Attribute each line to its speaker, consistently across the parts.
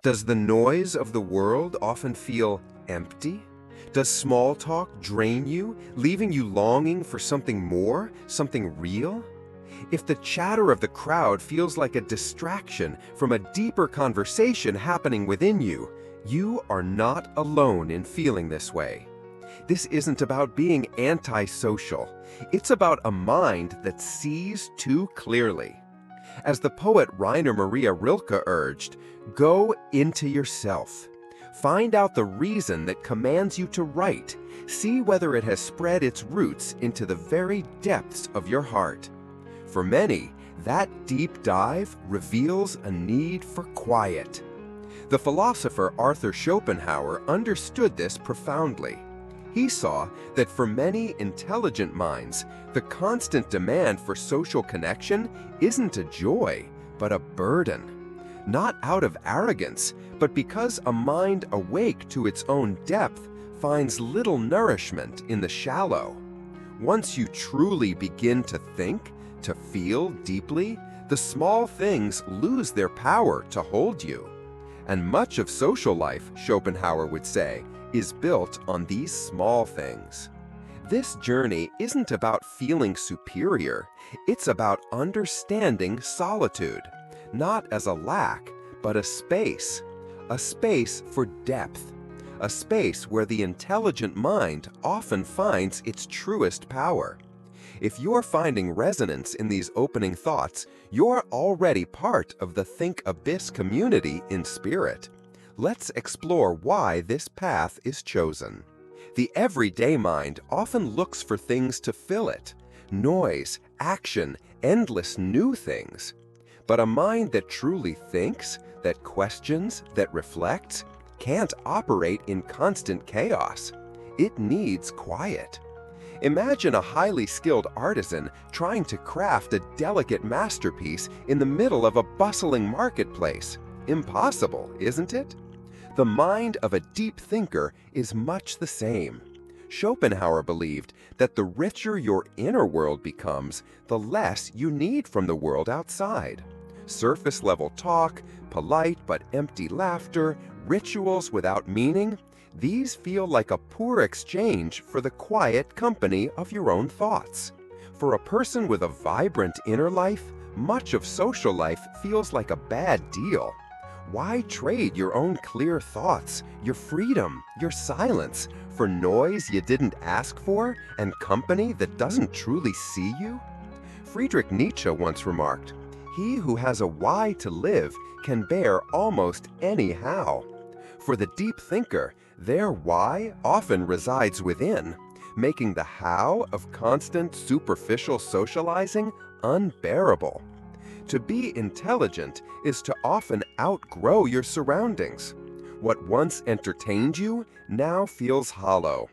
Speaker 1: Does the noise of the world often feel empty? Does small talk drain you, leaving you longing for something more, something real? If the chatter of the crowd feels like a distraction from a deeper conversation happening within you, you are not alone in feeling this way. This isn't about being antisocial. It's about a mind that sees too clearly. As the poet Rainer Maria Rilke urged, go into yourself. Find out the reason that commands you to write. See whether it has spread its roots into the very depths of your heart. For many, that deep dive reveals a need for quiet. The philosopher Arthur Schopenhauer understood this profoundly. He saw that for many intelligent minds, the constant demand for social connection isn't a joy, but a burden. Not out of arrogance, but because a mind awake to its own depth finds little nourishment in the shallow. Once you truly begin to think, to feel deeply, the small things lose their power to hold you. And much of social life, Schopenhauer would say, is built on these small things. This journey isn't about feeling superior, it's about understanding solitude, not as a lack, but a space for depth, a space where the intelligent mind often finds its truest power. If you're finding resonance in these opening thoughts, you're already part of the Think Abyss community in spirit. Let's explore why this path is chosen. The everyday mind often looks for things to fill it: noise, action, endless new things. But a mind that truly thinks, that questions, that reflects, can't operate in constant chaos. It needs quiet. Imagine a highly skilled artisan trying to craft a delicate masterpiece in the middle of a bustling marketplace. Impossible, isn't it? The mind of a deep thinker is much the same. Schopenhauer believed that the richer your inner world becomes, the less you need from the world outside. Surface-level talk, polite but empty laughter, rituals without meaning, these feel like a poor exchange for the quiet company of your own thoughts. For a person with a vibrant inner life, much of social life feels like a bad deal. Why trade your own clear thoughts, your freedom, your silence, for noise you didn't ask for and company that doesn't truly see you? Friedrich Nietzsche once remarked, "He who has a why to live can bear almost any how." For the deep thinker, their why often resides within, making the how of constant superficial socializing unbearable. To be intelligent is to often outgrow your surroundings. What once entertained you now feels hollow.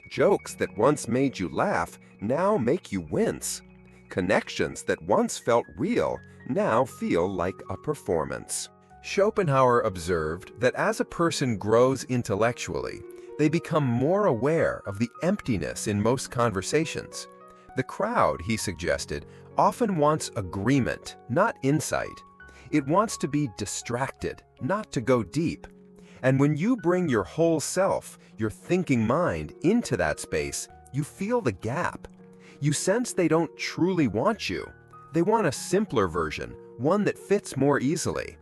Speaker 1: Jokes that once made you laugh now make you wince. Connections that once felt real now feel like a performance. Schopenhauer observed that as a person grows intellectually, they become more aware of the emptiness in most conversations. The crowd, he suggested, often wants agreement, not insight. It wants to be distracted, not to go deep. And when you bring your whole self, your thinking mind, into that space, you feel the gap. You sense they don't truly want you. They want a simpler version, one that fits more easily.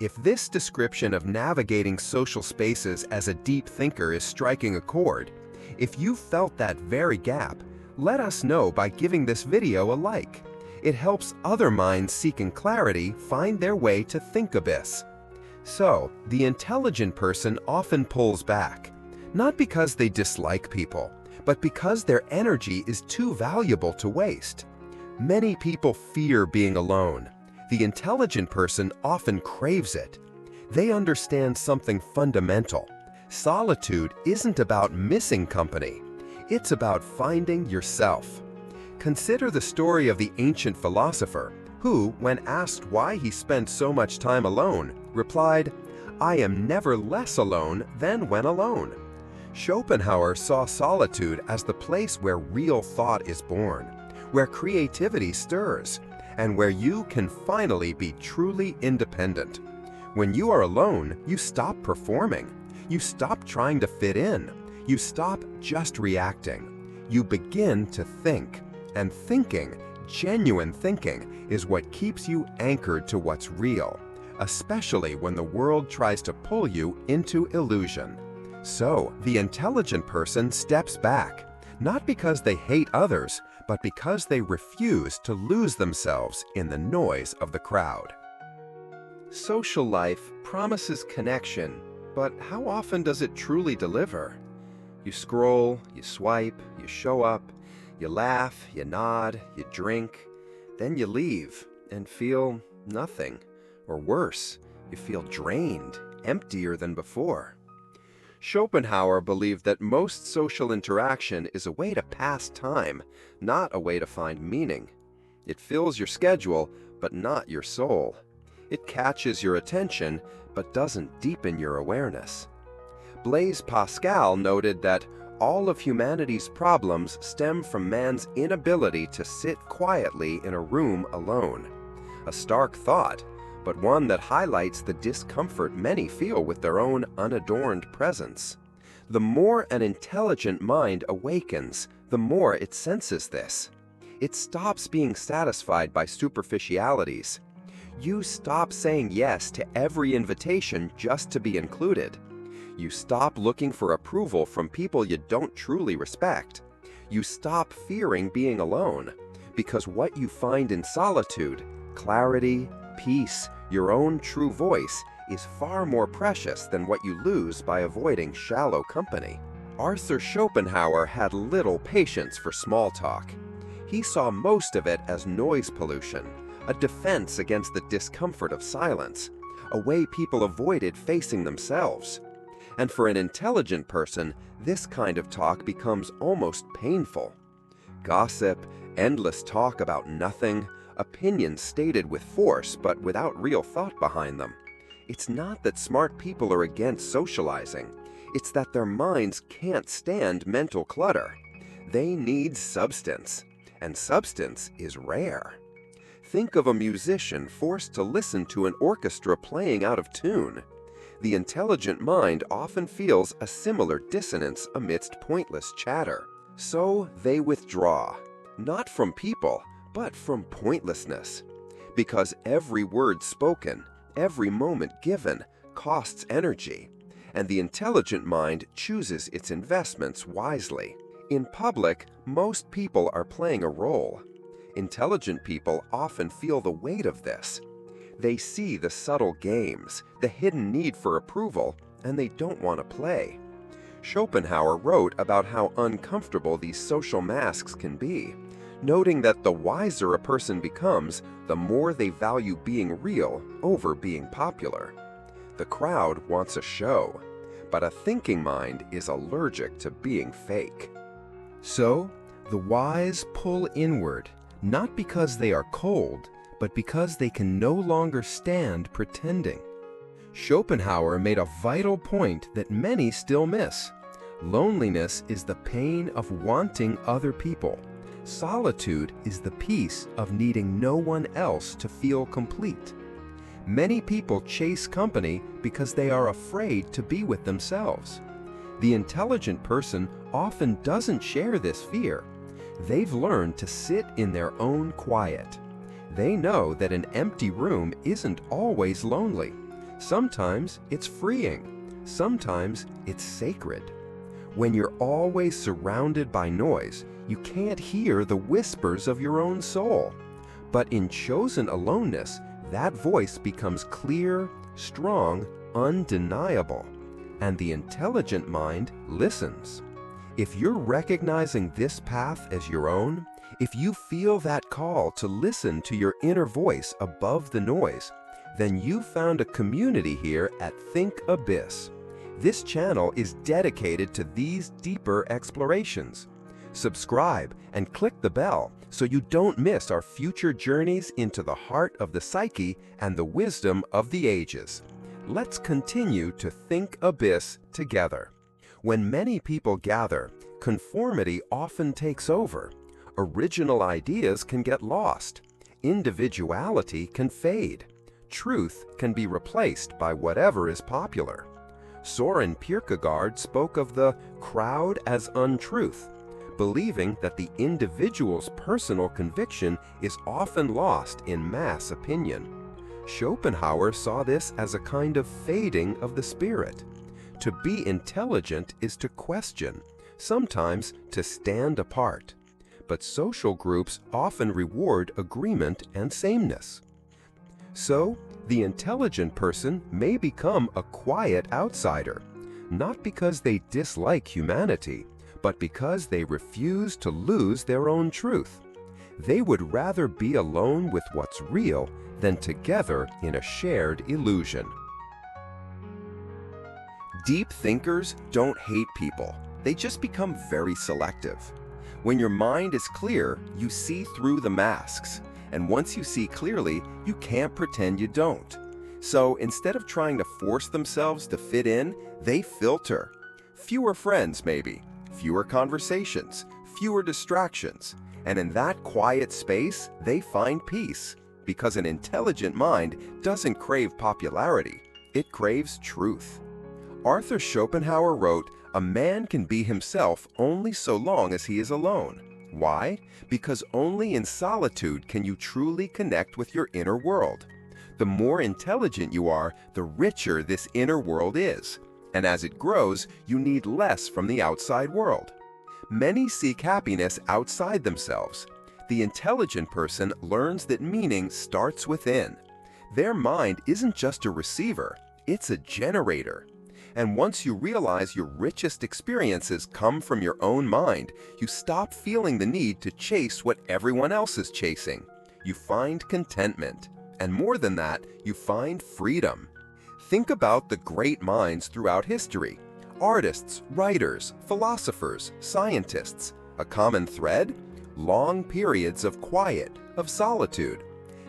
Speaker 1: If this description of navigating social spaces as a deep thinker is striking a chord, if you felt that very gap, let us know by giving this video a like. It helps other minds seeking clarity find their way to Think Abyss. So, the intelligent person often pulls back, not because they dislike people, but because their energy is too valuable to waste. Many people fear being alone. The intelligent person often craves it. They understand something fundamental. Solitude isn't about missing company. It's about finding yourself. Consider the story of the ancient philosopher who, when asked why he spent so much time alone, replied, "I am never less alone than when alone." Schopenhauer saw solitude as the place where real thought is born, where creativity stirs, and where you can finally be truly independent. When you are alone, you stop performing. You stop trying to fit in. You stop just reacting. You begin to think. And thinking, genuine thinking, is what keeps you anchored to what's real, especially when the world tries to pull you into illusion. So, the intelligent person steps back, not because they hate others, but because they refuse to lose themselves in the noise of the crowd. Social life promises connection, but how often does it truly deliver? You scroll, you swipe, you show up, you laugh, you nod, you drink, then you leave and feel nothing. Or worse, you feel drained, emptier than before. Schopenhauer believed that most social interaction is a way to pass time, not a way to find meaning. It fills your schedule, but not your soul. It catches your attention, but doesn't deepen your awareness. Blaise Pascal noted that all of humanity's problems stem from man's inability to sit quietly in a room alone. A stark thought, but one that highlights the discomfort many feel with their own unadorned presence. The more an intelligent mind awakens, the more it senses this. It stops being satisfied by superficialities. You stop saying yes to every invitation just to be included. You stop looking for approval from people you don't truly respect. You stop fearing being alone, because what you find in solitude, clarity, peace, your own true voice, is far more precious than what you lose by avoiding shallow company. Arthur Schopenhauer had little patience for small talk. He saw most of it as noise pollution, a defense against the discomfort of silence, a way people avoided facing themselves. And for an intelligent person, this kind of talk becomes almost painful. Gossip, endless talk about nothing, opinions stated with force but without real thought behind them. It's not that smart people are against socializing. It's that their minds can't stand mental clutter. They need substance, and substance is rare. Think of a musician forced to listen to an orchestra playing out of tune. The intelligent mind often feels a similar dissonance amidst pointless chatter. So they withdraw, not from people, but from pointlessness. Because every word spoken, every moment given, costs energy, and the intelligent mind chooses its investments wisely. In public, most people are playing a role. Intelligent people often feel the weight of this. They see the subtle games, the hidden need for approval, and they don't want to play. Schopenhauer wrote about how uncomfortable these social masks can be, noting that the wiser a person becomes, the more they value being real over being popular. The crowd wants a show, but a thinking mind is allergic to being fake. So, the wise pull inward, not because they are cold, but because they can no longer stand pretending. Schopenhauer made a vital point that many still miss. Loneliness is the pain of wanting other people. Solitude is the peace of needing no one else to feel complete. Many people chase company because they are afraid to be with themselves. The intelligent person often doesn't share this fear. They've learned to sit in their own quiet. They know that an empty room isn't always lonely. Sometimes it's freeing. Sometimes it's sacred. When you're always surrounded by noise, you can't hear the whispers of your own soul. But in chosen aloneness, that voice becomes clear, strong, undeniable. And the intelligent mind listens. If you're recognizing this path as your own, if you feel that call to listen to your inner voice above the noise, then you've found a community here at Think Abyss. This channel is dedicated to these deeper explorations. Subscribe and click the bell so you don't miss our future journeys into the heart of the psyche and the wisdom of the ages. Let's continue to think abyss together. When many people gather, conformity often takes over. Original ideas can get lost. Individuality can fade. Truth can be replaced by whatever is popular. Søren Kierkegaard spoke of the crowd as untruth, believing that the individual's personal conviction is often lost in mass opinion. Schopenhauer saw this as a kind of fading of the spirit. To be intelligent is to question, sometimes to stand apart. But social groups often reward agreement and sameness. So, the intelligent person may become a quiet outsider, not because they dislike humanity, but because they refuse to lose their own truth. They would rather be alone with what's real than together in a shared illusion. Deep thinkers don't hate people. They just become very selective. When your mind is clear, you see through the masks. And once you see clearly, you can't pretend you don't. So instead of trying to force themselves to fit in, they filter. Fewer friends maybe, fewer conversations, fewer distractions. And in that quiet space, they find peace. Because an intelligent mind doesn't crave popularity, it craves truth. Arthur Schopenhauer wrote, "A man can be himself only so long as he is alone." Why? Because only in solitude can you truly connect with your inner world. The more intelligent you are, the richer this inner world is. And as it grows, you need less from the outside world. Many seek happiness outside themselves. The intelligent person learns that meaning starts within. Their mind isn't just a receiver, it's a generator. And once you realize your richest experiences come from your own mind, you stop feeling the need to chase what everyone else is chasing. You find contentment. And more than that, you find freedom. Think about the great minds throughout history. Artists, writers, philosophers, scientists. A common thread? Long periods of quiet, of solitude.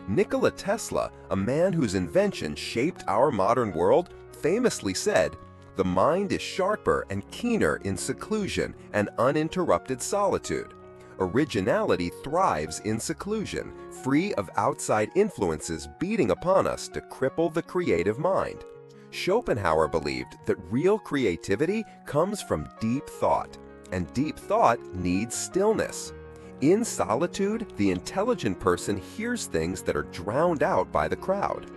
Speaker 1: Nikola Tesla, a man whose invention shaped our modern world, famously said, "The mind is sharper and keener in seclusion and uninterrupted solitude. Originality thrives in seclusion, free of outside influences beating upon us to cripple the creative mind." Schopenhauer believed that real creativity comes from deep thought, and deep thought needs stillness. In solitude, the intelligent person hears things that are drowned out by the crowd.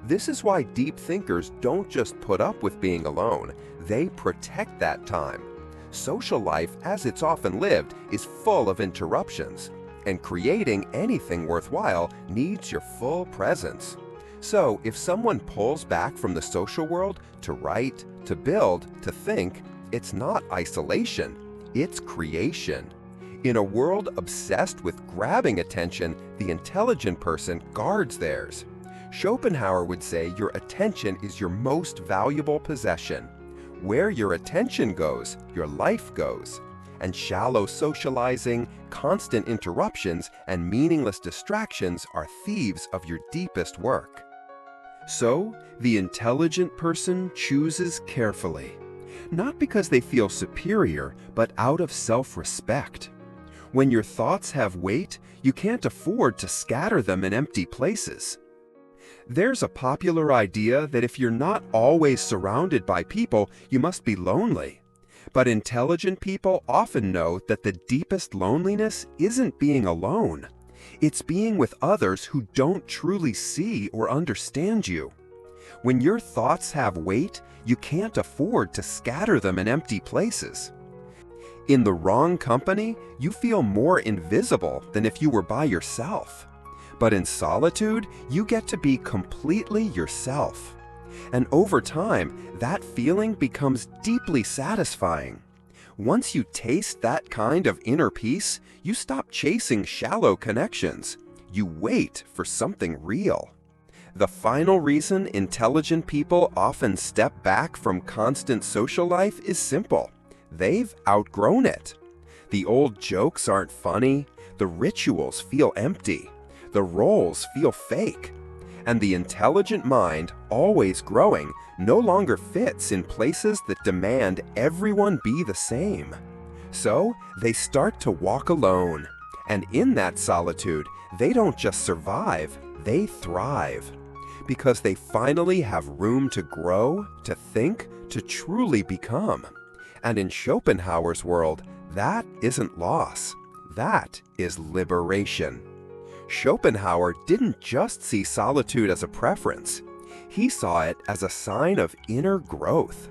Speaker 1: This is why deep thinkers don't just put up with being alone, they protect that time. Social life, as it's often lived, is full of interruptions, and creating anything worthwhile needs your full presence. So, if someone pulls back from the social world to write, to build, to think, it's not isolation, it's creation. In a world obsessed with grabbing attention, the intelligent person guards theirs. Schopenhauer would say your attention is your most valuable possession. Where your attention goes, your life goes. And shallow socializing, constant interruptions, and meaningless distractions are thieves of your deepest work. So, the intelligent person chooses carefully. Not because they feel superior, but out of self-respect. When your thoughts have weight, you can't afford to scatter them in empty places. There's a popular idea that if you're not always surrounded by people, you must be lonely. But intelligent people often know that the deepest loneliness isn't being alone. It's being with others who don't truly see or understand you. When your thoughts have weight, you can't afford to scatter them in empty places. In the wrong company, you feel more invisible than if you were by yourself. But in solitude, you get to be completely yourself. And over time, that feeling becomes deeply satisfying. Once you taste that kind of inner peace, you stop chasing shallow connections. You wait for something real. The final reason intelligent people often step back from constant social life is simple. They've outgrown it. The old jokes aren't funny. The rituals feel empty. The roles feel fake. And the intelligent mind, always growing, no longer fits in places that demand everyone be the same. So, they start to walk alone. And in that solitude, they don't just survive, they thrive. because they finally have room to grow, to think, to truly become. And in Schopenhauer's world, that isn't loss. That is liberation. Schopenhauer didn't just see solitude as a preference. He saw it as a sign of inner growth.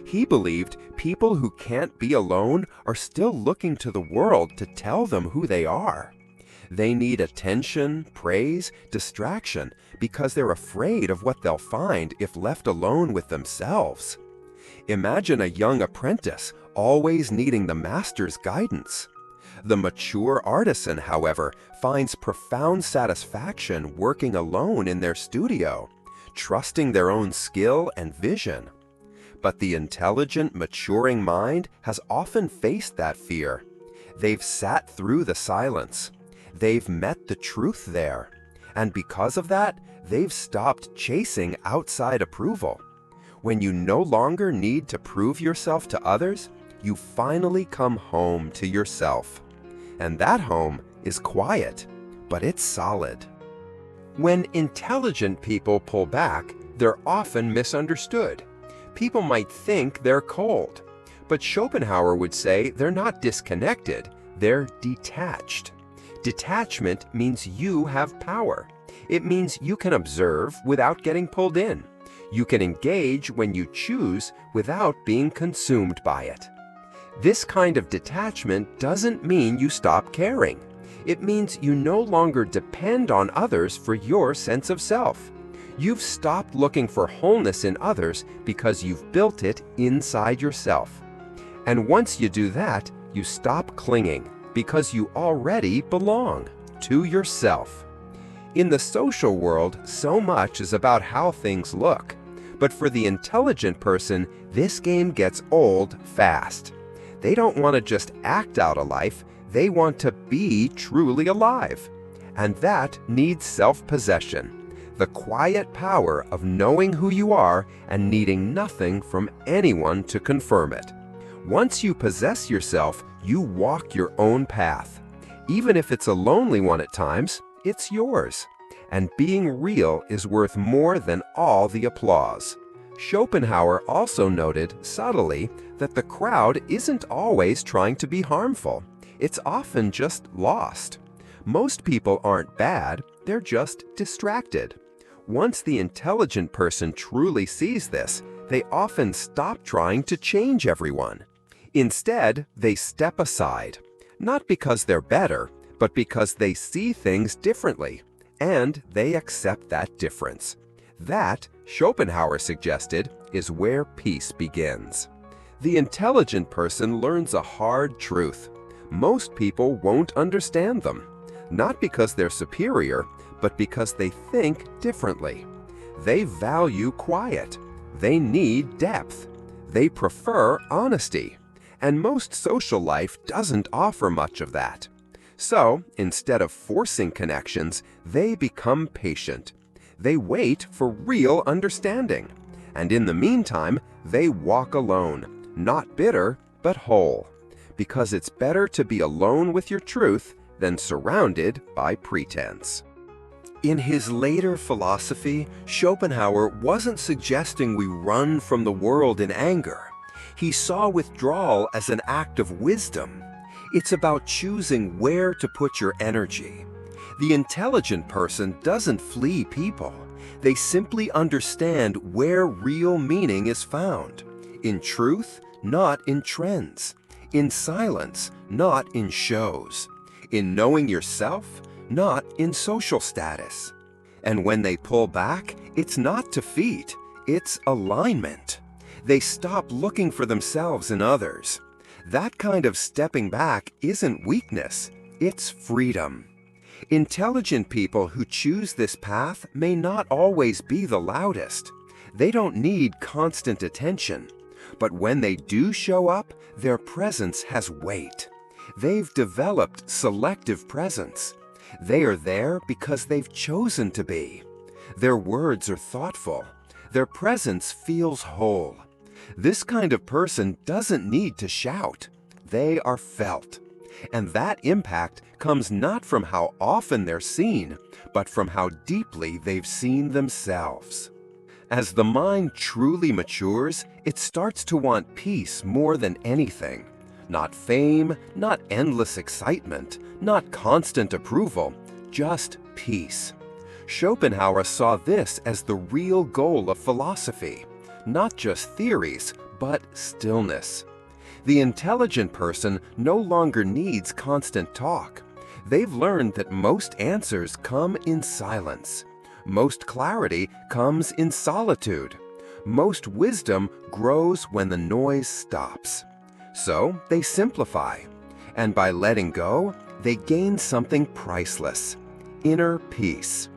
Speaker 1: He believed people who can't be alone are still looking to the world to tell them who they are. They need attention, praise, distraction, because they're afraid of what they'll find if left alone with themselves. Imagine a young apprentice always needing the master's guidance. The mature artisan, however, finds profound satisfaction working alone in their studio, trusting their own skill and vision. But the intelligent, maturing mind has often faced that fear. They've sat through the silence. They've met the truth there. And because of that, they've stopped chasing outside approval. When you no longer need to prove yourself to others, you finally come home to yourself. And that home is quiet, but it's solid. When intelligent people pull back, they're often misunderstood. People might think they're cold, but Schopenhauer would say they're not disconnected, they're detached. Detachment means you have power. It means you can observe without getting pulled in. You can engage when you choose without being consumed by it. This kind of detachment doesn't mean you stop caring. It means you no longer depend on others for your sense of self. You've stopped looking for wholeness in others because you've built it inside yourself. And once you do that, you stop clinging because you already belong to yourself. In the social world, so much is about how things look. But for the intelligent person, this game gets old fast. They don't want to just act out a life, they want to be truly alive. And that needs self-possession, the quiet power of knowing who you are and needing nothing from anyone to confirm it. Once you possess yourself, you walk your own path. Even if it's a lonely one at times, it's yours. And being real is worth more than all the applause. Schopenhauer also noted subtly that the crowd isn't always trying to be harmful. It's often just lost. Most people aren't bad, they're just distracted. Once the intelligent person truly sees this, they often stop trying to change everyone. Instead, they step aside, not because they're better, but because they see things differently, and they accept that difference. That, Schopenhauer suggested, is where peace begins. The intelligent person learns a hard truth. Most people won't understand them, not because they're superior, but because they think differently. They value quiet. They need depth. They prefer honesty. And most social life doesn't offer much of that. So, instead of forcing connections, they become patient. They wait for real understanding. And in the meantime, they walk alone, not bitter, but whole. Because it's better to be alone with your truth than surrounded by pretense. In his later philosophy, Schopenhauer wasn't suggesting we run from the world in anger. He saw withdrawal as an act of wisdom. It's about choosing where to put your energy. The intelligent person doesn't flee people. They simply understand where real meaning is found. In truth, not in trends. In silence, not in shows. In knowing yourself, not in social status. And when they pull back, it's not defeat, it's alignment. They stop looking for themselves in others. That kind of stepping back isn't weakness, it's freedom. Intelligent people who choose this path may not always be the loudest. They don't need constant attention. But when they do show up, their presence has weight. They've developed selective presence. They are there because they've chosen to be. Their words are thoughtful. Their presence feels whole. This kind of person doesn't need to shout. They are felt. And that impact comes not from how often they're seen, but from how deeply they've seen themselves. As the mind truly matures, it starts to want peace more than anything. Not fame, not endless excitement, not constant approval, just peace. Schopenhauer saw this as the real goal of philosophy, not just theories, but stillness. The intelligent person no longer needs constant talk. They've learned that most answers come in silence. Most clarity comes in solitude. Most wisdom grows when the noise stops. So they simplify. And by letting go, they gain something priceless: inner peace.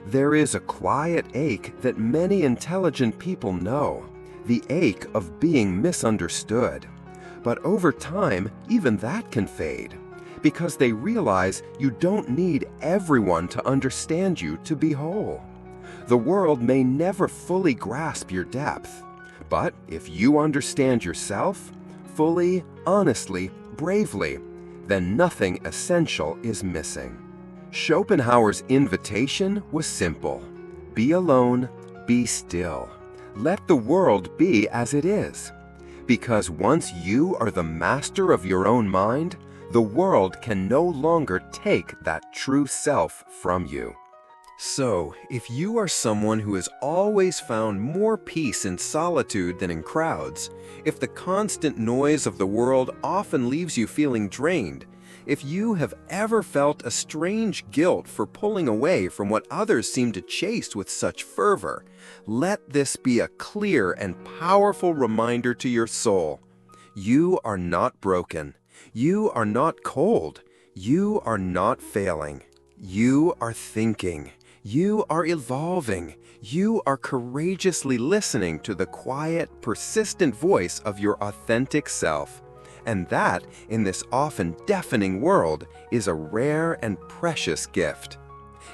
Speaker 1: There is a quiet ache that many intelligent people know, the ache of being misunderstood. But over time, even that can fade, because they realize you don't need everyone to understand you to be whole. The world may never fully grasp your depth, but if you understand yourself, fully, honestly, bravely, then nothing essential is missing. Schopenhauer's invitation was simple: be alone, be still. Let the world be as it is. Because once you are the master of your own mind, the world can no longer take that true self from you. So, if you are someone who has always found more peace in solitude than in crowds, if the constant noise of the world often leaves you feeling drained, if you have ever felt a strange guilt for pulling away from what others seem to chase with such fervor, let this be a clear and powerful reminder to your soul. You are not broken. You are not cold. You are not failing. You are thinking. You are evolving. You are courageously listening to the quiet, persistent voice of your authentic self. And that, in this often deafening world, is a rare and precious gift.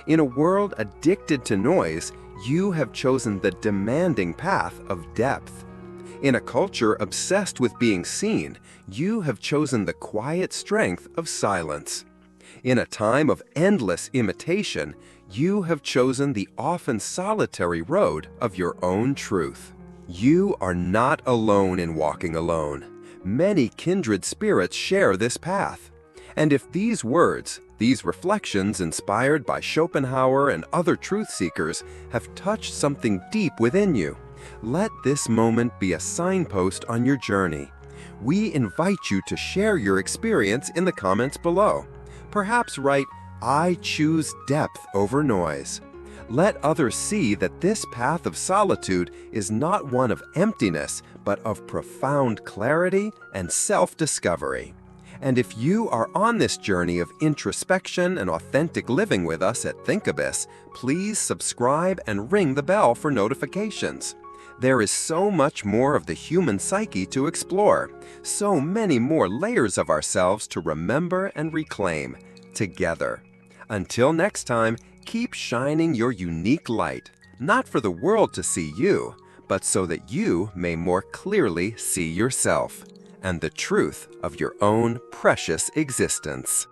Speaker 1: In a world addicted to noise, you have chosen the demanding path of depth. In a culture obsessed with being seen, you have chosen the quiet strength of silence. In a time of endless imitation, you have chosen the often solitary road of your own truth. You are not alone in walking alone. Many kindred spirits share this path. And if these words, these reflections inspired by Schopenhauer and other truth seekers, have touched something deep within you, let this moment be a signpost on your journey. We invite you to share your experience in the comments below. Perhaps write, "I choose depth over noise." Let others see that this path of solitude is not one of emptiness, but of profound clarity and self-discovery. And if you are on this journey of introspection and authentic living with us at Thinkabis, please subscribe and ring the bell for notifications. There is so much more of the human psyche to explore, so many more layers of ourselves to remember and reclaim together. Until next time, keep shining your unique light, not for the world to see you, but so that you may more clearly see yourself and the truth of your own precious existence.